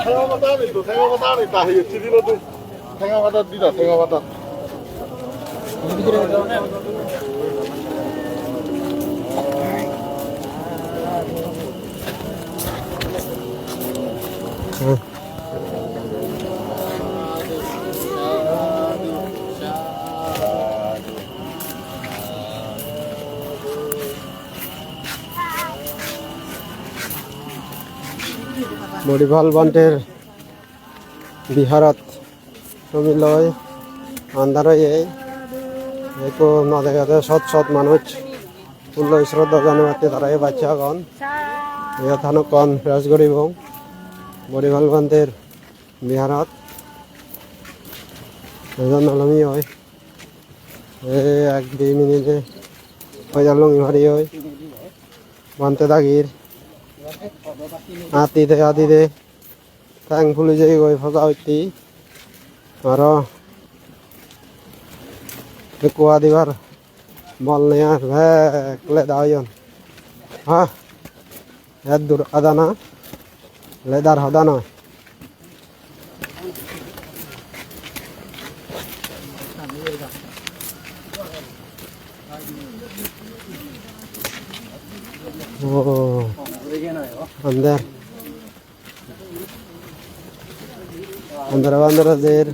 생화바다 안에 또 생화바다 안에 다 이거 집이로도 생화바다 뒤다 생화바다. বরিভাল বান্টের বিহারত ছবি লয় আন্ধারই একটু নদে গেছে সৎ সৎ মানুষ ফুল শ্রদ্ধা জানাতে তারা এই বাচ্চা কন থানো কন রাজগড়ি বং বরিভাল বান্টের বিহারত এজন আলমী হয় এক দুই মিনিটে হয়ে গেল ইমারি হয় বানতে দাগির আতি দে thankfully যাই গই ফসা হইতি আর কুয়া দিবার বল নেই আর ভেকলে দাওয়ন হ্যাঁ এত দূর আদানা লেদার হদানা ও अंदर अंदर अंदर देर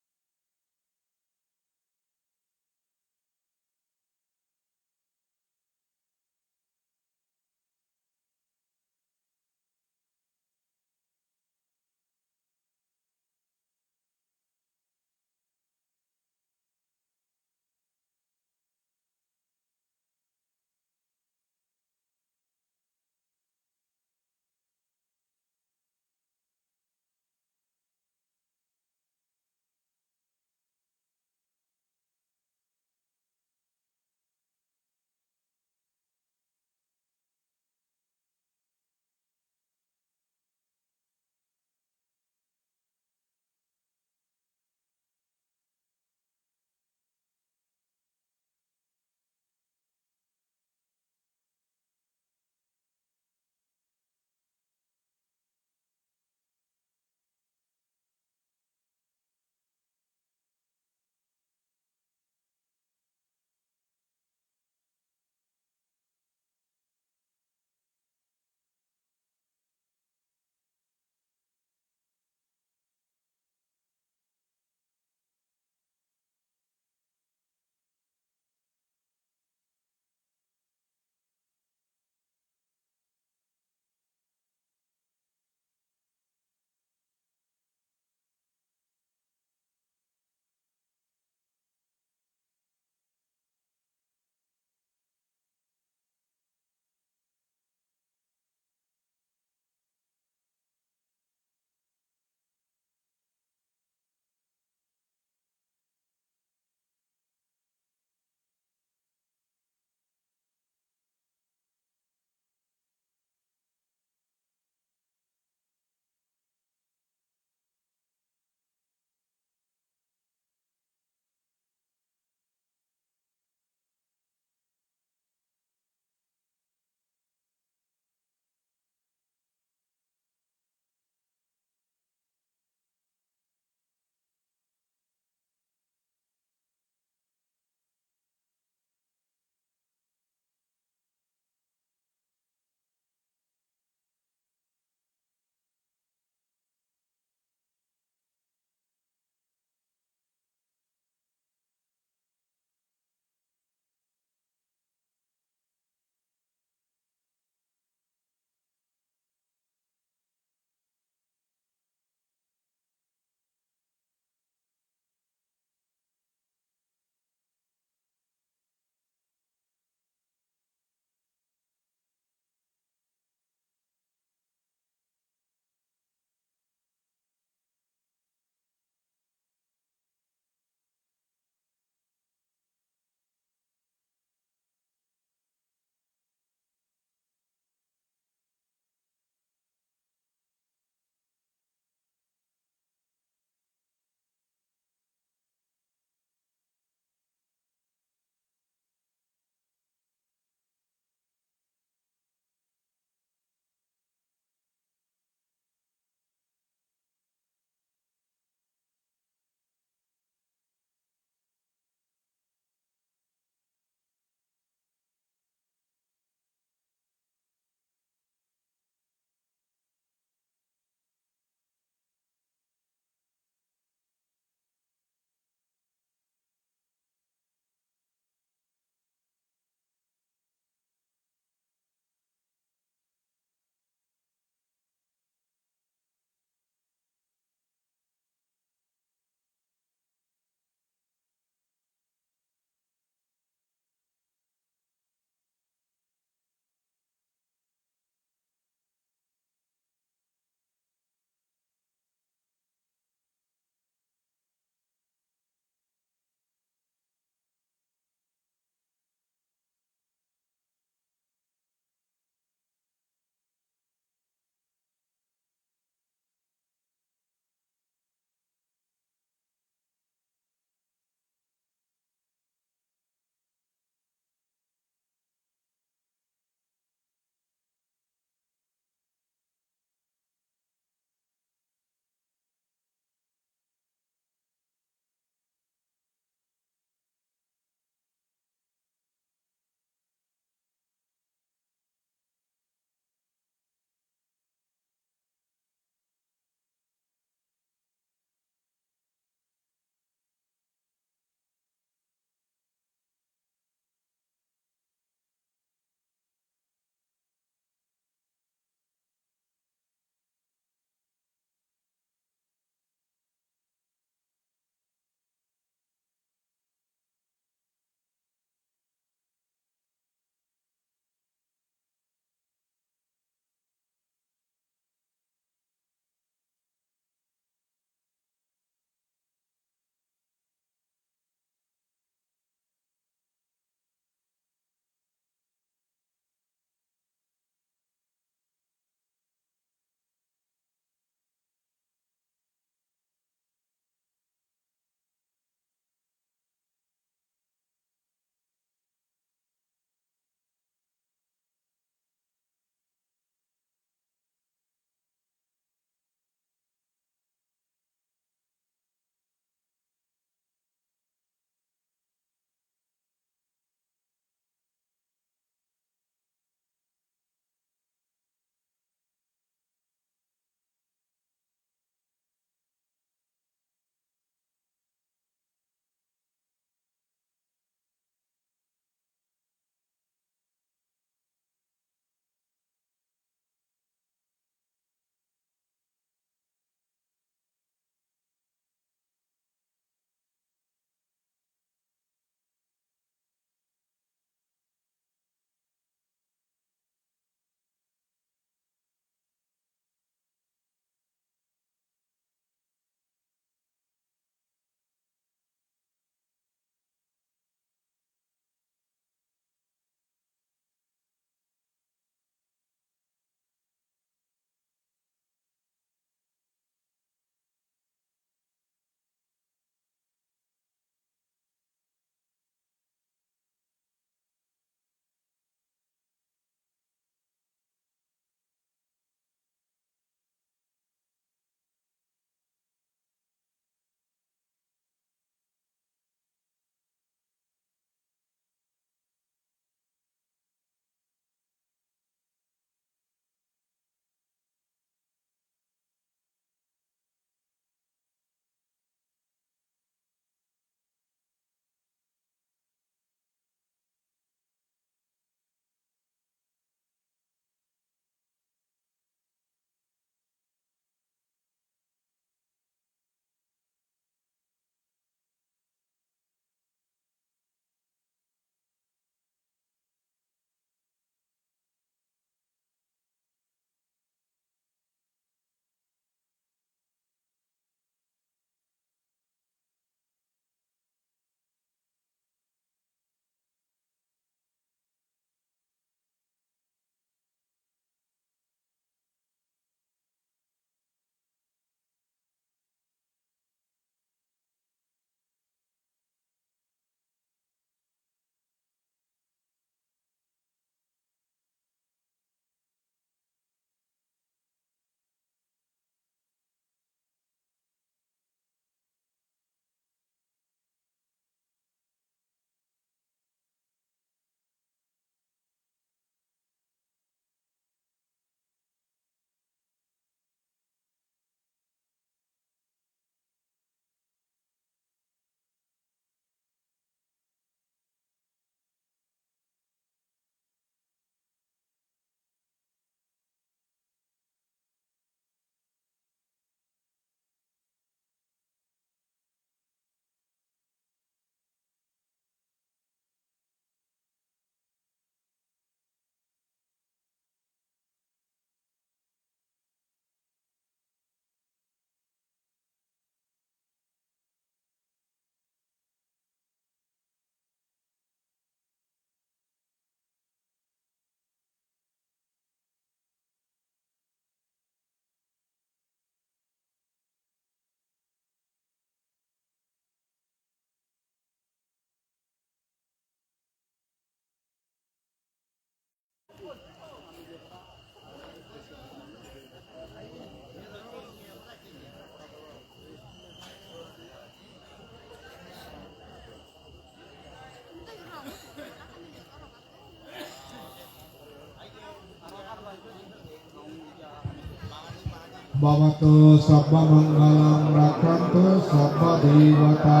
Bhavato sabba mangalam rakanto sabba devata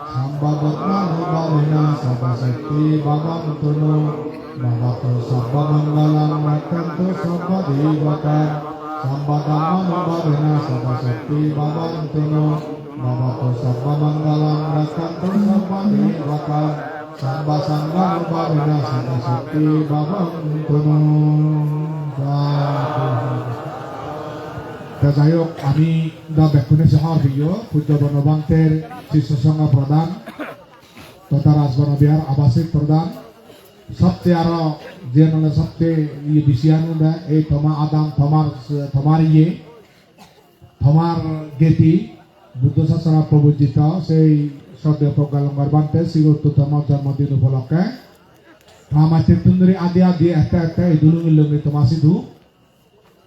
sambhavatmanu bhavena sabba sakti bhavantuno Bhavato sabba mangalam rakanto sabba devata sambhavatmanu bhavena sabba sakti bhavantuno Bhavato sabba mangalam rakanto sabba devata sambha sangganu bhavena sabba sakti bhavantuno যাই হোক আমি দা ব্যাকুনে শহর প্রিয় পূজ্য বনবান্তের শিষ্যসংঘ প্রধান তথা রাজবন বিহার আবাসিক প্রধান সবচেয়ে আরো যে মানে সবচেয়ে বিশিয়ানু এই থমা আদাম থমার থমার গেতি বুদ্ধ শাসন প্রবর্তিত সেই শ্রদ্ধেয় প্রজ্ঞালঙ্গর বান্তে শ্রীগুরুতম জন্মদিন উপলক্ষে আমাদের তুন্দরি আদি আদি একটা এই দুলুমিলুমি তোমাসি ধু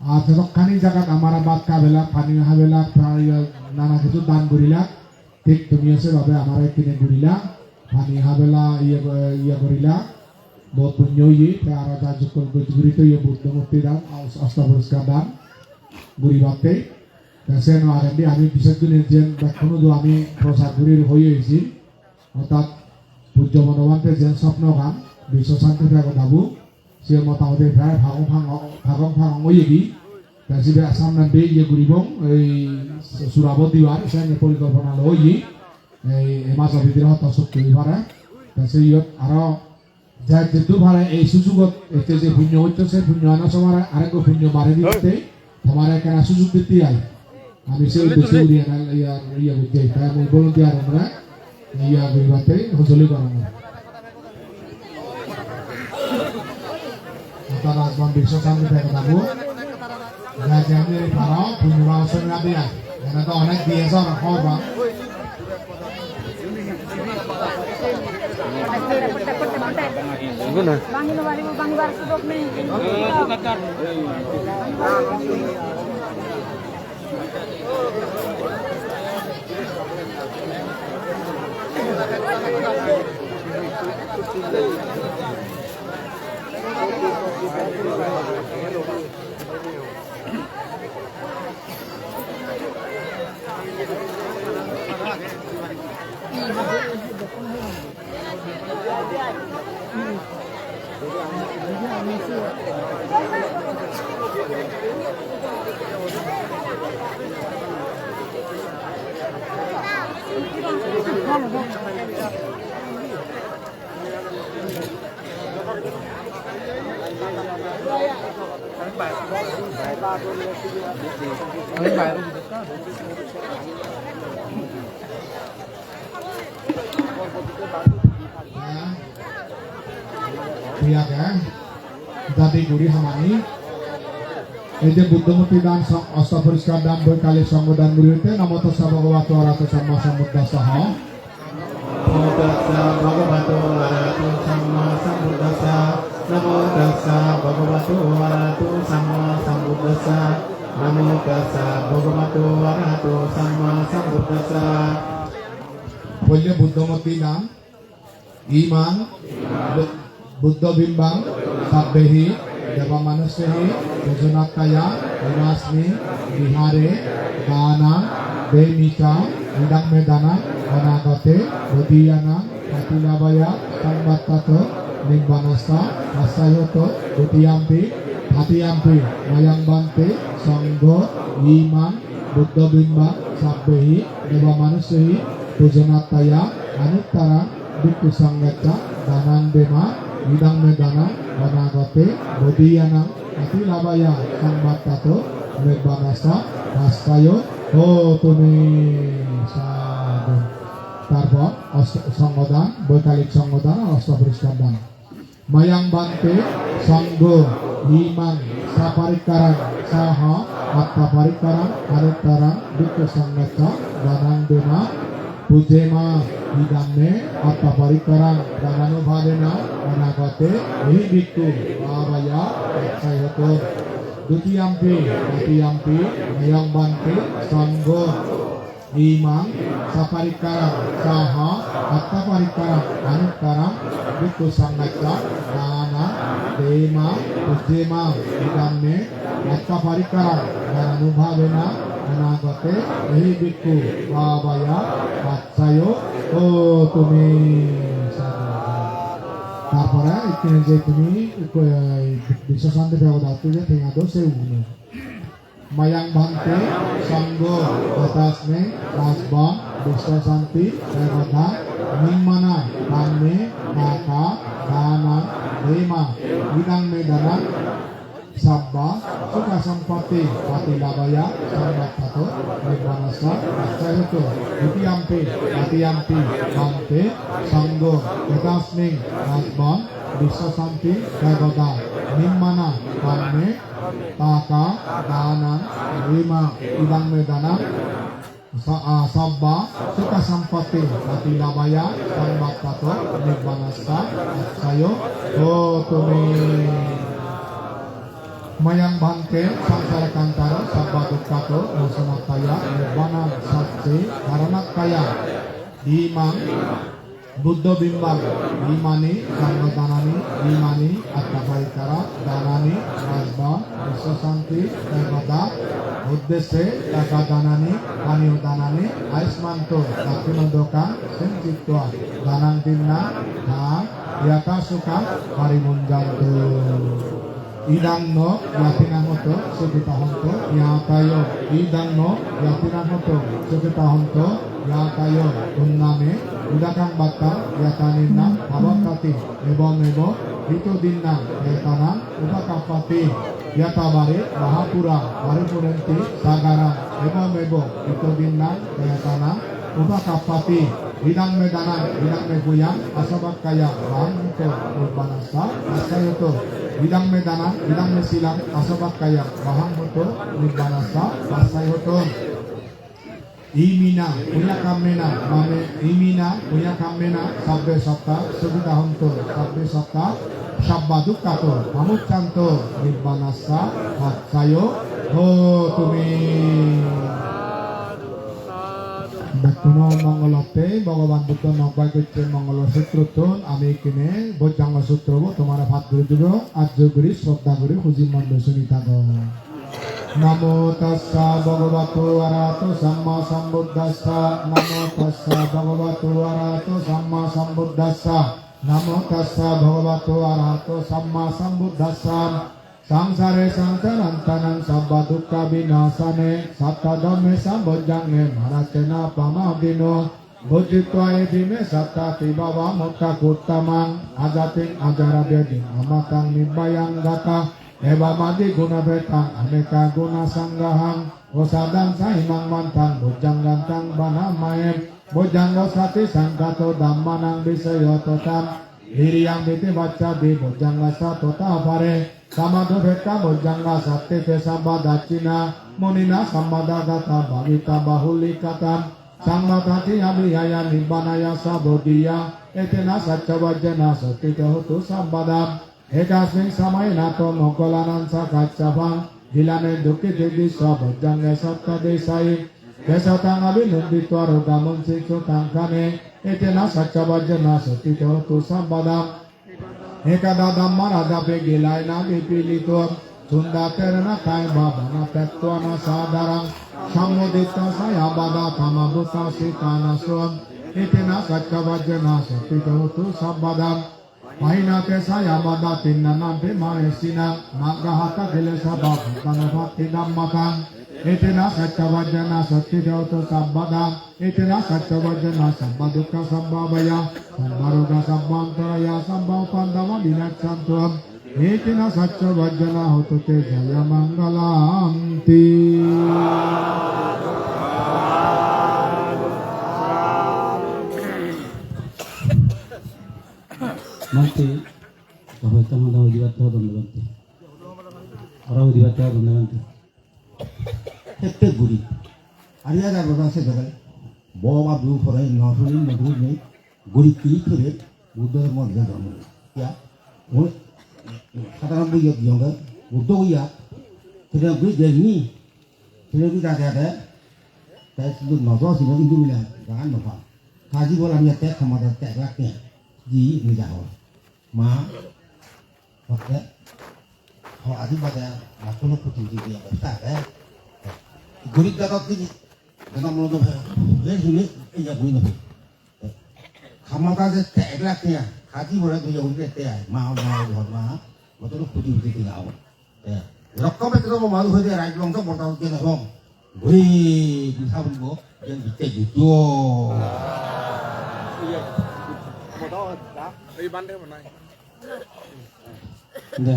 আর যতখানি জায়গাত আমার বাদ কাবেলা পানি হাবেলা নানা কিছু দান করিলা ঠিক তুমি আছে ভাবে আমার কিনে ঘুরিলা পানি হাবেলা ইয়ে করিলা বহুত পুণ্য আর রাজকল ঘুরিতে বুদ্ধ মূর্তি দান অষ্ট পুরস্কার দান ঘুরিবাতে সে নয়ারেন্দি আমি বিশেষ দিনে যে কোনো আমি প্রসাদ ঘুরির হয়ে হয়েছি অর্থাৎ পূজ্য বনবান্তে যে স্বপ্ন গান বিশ্ব শান্তি দাবু সে মোটামুটি প্রায় ভাগং ফাগং ওইগি তারপরে আসাম নামে ইয়ে ঘুরিবং এই সুরাবদিবার সে পরিকল্পনা লই এই মাছ ভিতরে হত শক্তি ভাড়া তারপরে ইয়ত আরো যা যেটু ভাড়া এই সুযোগত এতে যে পুণ্য হচ্ছে সেই পুণ্য আনা সময় আরেক পুণ্য বাড়ি দিতে তোমার এখানে সুযোগ দিতে আই আমি সেই উদ্দেশ্যে ইয়া বুঝতে তাই আমি ভলান্টিয়ার আমরা ইয়া ঘুরিবাতে হজলি করানো রাজবন বিশ্ব শান্তি দাবু রাজধানী ভাড়া পুণ্যবান সঙ্গে দিয়া এখানে তো অনেক দিয়েছে খবর জাতি গুড়ি হামানি এই যে বুদ্ধমূর্তি দান অষ্ট পরিষ্কার দান বৈকালিক সংগদান গুলিতে নমত ভগবত অরাত সম্মা সমুদ্দাসহ নমো তাস্সা ভগবতো অরাতো সম্মা সমুদ্দাসা নমো তাস্সা ভগবতো অরাতো সম্মা সমুদ্দাসা নমো তাস্সা ভগবতো অরাতো সম্মা সমুদ্দাসা বললে বুদ্ধমূর্তি দান ইমান বুদ্ধ বিম্বাং সাব্বেহি দেবা মানুষেহি যোজনাকায়া বিনাশনি বিহারে দানা দেমিকা ইদাং মেদানা অনাগতে বদিয়ানা কাতিলাবায়া সংবাত্তাত নিব্বানাস্তা আসায়ত দুতিয়াম্পি হাতিয়াম্পি ময়াংবান্তে সংঘ ইমান বুদ্ধ বিম্বা সাব্বেহি দেবা মানুষেহি যোজনাকায়া অনুত্তরা বিক্কু সংগতা দানাং দেমা ইদাং মেদানা অনাগতে বদিয়ানা কাতিলাবায়া সংবাত্তাত নিব্বানাস্তা আসায় ও তুমি সাধু তারপর সংগদান বৈকালিক সংগদান অষ্ট পরিষ্কার দান মায়াং বান্তে সংঘ হিমাং সাপারিকারাং সাহ আত্মা পারিকারাং আনুত্তরাং বিক্ক সংগতা দানাং দেমা পুজেমা ইদামে আত্মা পারিকারাং দানানুভাবেনা অনাগতে এই বিক্কু বাবায়া আচ্ছায়ত দ্বিতীয়াম্পি তৃতীয়াম্পি মায়াং বান্তে সংঘ ইমাং সাপারিকারাং সাহ আত্মা পারিকারাং আনুত্তরাং বিক্কু সংগতা দানা দেমা পুজেমা ইদামে yatta parikara dan anubhavena anagate ehi bhikkhu bhavaya patsayo o tumi তারপরে এখানে যে তুমি বিশ্বশান্তি ব্যবধাতে যে ঠেঙাদো সে উগুনো mayang bhante sanggo batasme rasban biশ্বশান্তি ব্যবধা nimmana kamme naka dana dema idang medana sabba sukha sampati pati labaya sambattato nibbanasa astayoto ditiyampi atiyampi bhante sanggo batasme rasban biশ্বশান্তি ব্যবধা nimmana kamme taka dana dema idang medana sabba sukha sampati pati labaya sambattato nibbanasa astayo o tumi mayang bhante sangsara kantara sabba dukkato musamataya nibbana satse karanakaya dimang buddha bimbang dimani sangga danani dimani attapaikara danani rasba biশ্বশান্তি ব্যবধা uddese taka danani anio danani aismanto dakino dokan sencitwa danang tinna na yata suka parimunjanto idang no yatinang hoto sukita honto yatayo idang no yatinang hoto sukita honto yatayo unname udakang batang yataninna bhavakati ebon ebo itu dinna yatanang upakapati yatabare mahapura paripurenti sagara ebon ebo itu dinna yatanang upakapati idang medana idang meguyang asabakaya bangko urbanasa asayoto idang medana idang mesilang asabakaya bahangko urbanasa asayoto imina punya kamena mame imina punya kamena sabbe sabta sugita honto sabbe sabta sabbadukato pamuccanto urbanasa asayo ho tumi Bakuna Mangalote Bhagavan Buddha Nabbai Gocce Mangalo Sutrotun আমি কিনে বৈজ্ঞাঙ্গ সূত্র তোমার ভাত করে দিব আর্য করি শ্রদ্ধা করে খুঁজি মন্দ শুনি থাক নমো তস্যা ভগবতো আরাতো সাম্মা সম্বুদ্ধাস্সা নমো তস্যা ভগবতো আরাতো সাম্মা সম্বুদ্ধাস্সা নমো তস্যা ভগবতো আরাতো Samaa সম্বুদ্ধাস্সা Sangsare santanantanang sabba dukkha vinasane satta dhamme sambojjange maracena pamadino bujjitva edime satta tibava mutta kuttamang ajating ajarabedin amatang nibbayang gata evamadi gunabetang aneka guna sanggahang osadang sahimang mantang bujjanggantang banamaem bujjanggo sati sangkato dhammanang bisayototam hiriyang biti bacca di bujjanggasa tota pare Samadho bhekka bojjanga satte te sabbadacina munina sabbadagata bhavita bahulikata sammatati abhiyaya nibbanaya sabodhiya etena saccavajjana sattita hotu sabbadam ekasmin samayena to moggolanan sakaccavam hilane dukkite diswa bojjange satta desai kesatang abhinunditva rogamam siksutang kane etena saccavajjana sattita hotu sabbadam Ekada dhamma radape gilai na bipilito sunda terana kai babana pettuana sadarang sammudita sayabada kamabuta sitana suam itena saccavajjana sattita hotu sabbadam Pahinate sayabada tinnanampe maesina maggahata kilesa bhavutana bhakti dhammatang Etena saccavajjana sattita hotu sabbadam Etena saccavajjana sabba dukkha sabbabaya Sambaroga sabbantaraya sabbapandama vinaccantuam Etena saccavajjana hotu te jaya mangalanti Nanti bahwa tamu tahu jibat tahu bantu orang jibat tahu bantu Tete guri Arya dar baba se jagal Bawa blue for a nafuri madhuri guri kiri kiri Buddha mod jagal ya kata rambu yuk yongga Buddha ya tidak guri jadi tidak guri ada saya sebut nazar sih mungkin dulu lah jangan lupa kaji bola niat teh kamar teh raknya di menjauh ma oke 아주 맞아. 맞춰놓고 뒤지기 없다. গরিব দাদা তিনি দাদা মূলত 왜 힘이 이제 보이는 거. খামাকাজে 1 লাখ টাকা খাতি বলে দুই উঠে টাকা মা ঘরমা মতন কোটি উঠে দিলাও রকমে তো মাল হয়ে যায় রাইট বংশ বড় হতে না রং ঘুরি বিধা বলবো যেন বিতে জুতো এই বান্ধে নাই দে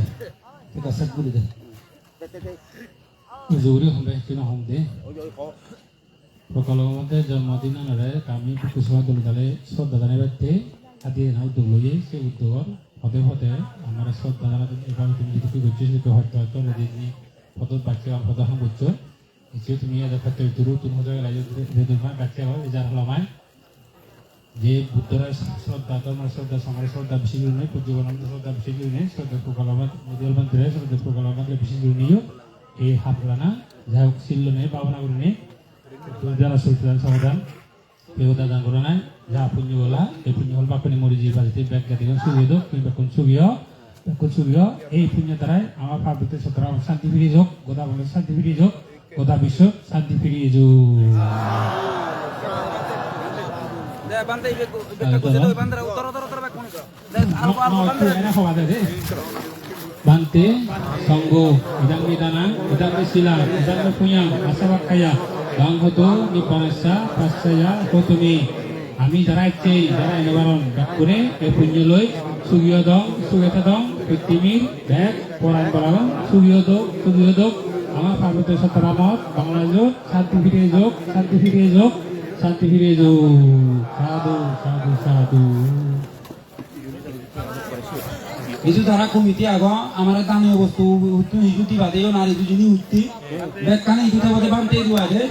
এটা সব গুলি দে Zuri hombe kina homde. Kalau mate jamatina nare kami kuswa dulu dale sod dadane bete adi nau dulu ye se udor hote amara sod dadana ebar tumi jitu ki gocche jitu hoto redini hoto bacche am hoto ham goccho ichi tumi ada khatte turu tun hoja laje reduma bacche hol ijar lamai je buddhara শ্রদ্ধা তোমার শ্রদ্ধা সমাজ শ্রদ্ধা বেশি করে নেই পূজ্যবনন্দ শ্রদ্ধা বেশি করে নেই শ্রদ্ধা প্রকলাবাদ মদিয়াল মন্দিরে শ্রদ্ধা প্রকলাবাদ বেশি করে নিও এই হাফলানা যাই হোক ছিল নেই পাবনা করে নেই যারা সুলতান সমাধান কেউ দাদা করে নাই যা পুণ্য বলা এই পুণ্য হল বাপনি মরিজি বাড়িতে ব্যাগ গাদিগণ সুবিধ কিংবা কোন সুবিধ এই পুণ্য দ্বারাই আমার পার্বতীয় সতরা শান্তি ফিরিয়ে যোগ গোদা বঙ্গের শান্তি ফিরিয়ে যোগ গোদা বিশ্ব শান্তি ফিরিয়ে যোগ Bante, Sanggo, Idang Midanang, Idang Misilang, Idang Mepuyang, Asawakaya, Bang Hoto, Nipanasa, Pasaya, Hotumi, Ami Darai Cei, Darai Nawaron, Bakure, Epunyoloi, Sugiyodong, Sugetadong, Pitimir, Bek, Poran Balawan, Sugiyodok, Ama Parvati Sataramot, Banglajok, Santi Firejok, Santi Firejok, Sadu. কিছু যারা committee আগো আমার দানীয় বস্তু উঠতে হিজুতি বাদেও নারী দুজনী উঠতে ব্যাগখানে হিজুতে বাদে বানতে দিব আগে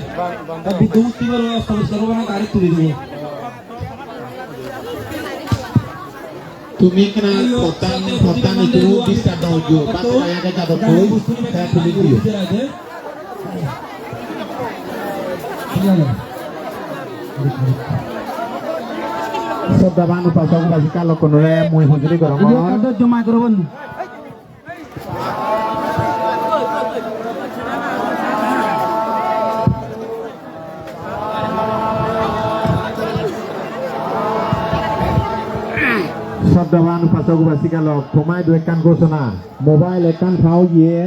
বিদ্যুৎ মুক্তি বলে ব্যবস্থা করবো না গাড়ি তুলে দেবো Tumi kena potan itu bisa dojo. Pas saya ke jatuh koi, saya pilih dia. Saudara pasang bagi kalau konore mui hujuri korong. ada jemaah korban Saudara pasang bagi kalau pemain dua kan ঘোষণা mobile একান খাও গিয়ে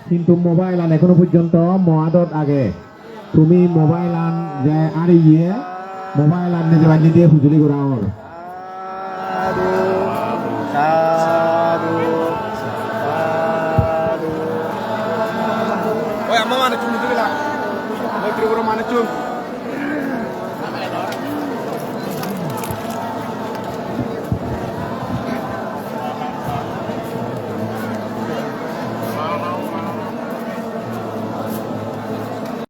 কিন্তু mobile আন এখনো পর্যন্ত মহাদত আগে তুমি mobile আন যে আর ইয়ে মোবাইল আন নিজে বানিয়ে দিয়ে হুজুরি করা